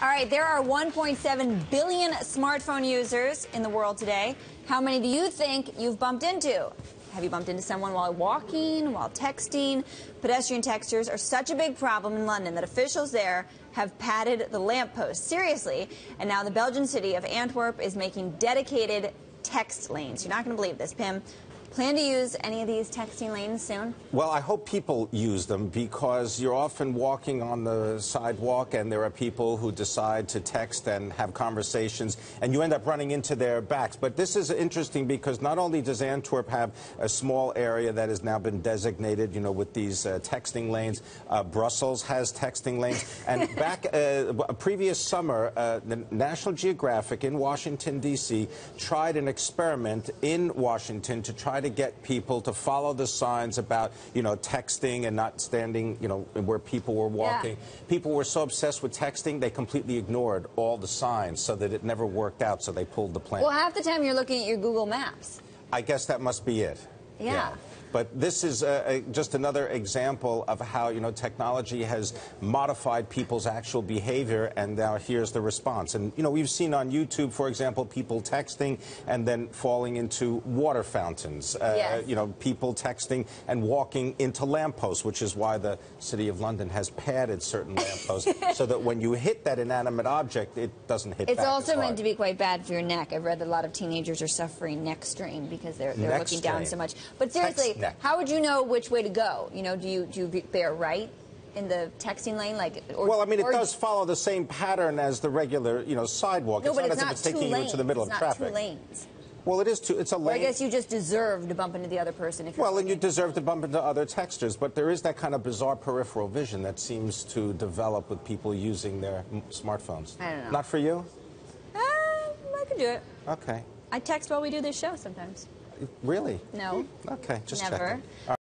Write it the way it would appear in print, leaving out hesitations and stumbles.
All right, there are 1.7 billion smartphone users in the world today. How many do you think you've bumped into? Have you bumped into someone while walking, while texting? Pedestrian texters are such a big problem in London that officials there have padded the lampposts. Seriously. And now the Belgian city of Antwerp is making dedicated text lanes. You're not going to believe this, Pimm. Plan to use any of these texting lanes soon? Well, I hope people use them because you're often walking on the sidewalk and there are people who decide to text and have conversations and you end up running into their backs. But this is interesting because not only does Antwerp have a small area that has now been designated, with these texting lanes, Brussels has texting lanes. And back a previous summer, the National Geographic in Washington, D.C. tried an experiment in Washington to try to get people to follow the signs about, texting and not standing, where people were walking. Yeah. People were so obsessed with texting, they completely ignored all the signs so that it never worked out, so they pulled the plan. Well, half the time you're looking at your Google Maps. I guess that must be it. Yeah. But this is just another example of how, technology has modified people's actual behavior, and now here's the response. And, we've seen on YouTube, for example, people texting and then falling into water fountains. Yes. People texting and walking into lampposts, which is why the City of London has padded certain lampposts so that when you hit that inanimate object, it doesn't hit back. It's also meant to be quite bad for your neck. I've read that a lot of teenagers are suffering neck strain because they're looking down so much. But seriously, how would you know which way to go? Do you bear right in the texting lane? It does follow the same pattern as the regular, sidewalk. No, but it's not as if it's taking you into the middle of traffic. It's not two lanes. Well, it is two. It's a lane. Or I guess you just deserve to bump into the other person. And you deserve to bump into other texters, but there is that kind of bizarre peripheral vision that seems to develop with people using their smartphones. I don't know. Not for you? I could do it. Okay. I text while we do this show sometimes. Really? No. Okay, just Never. checking.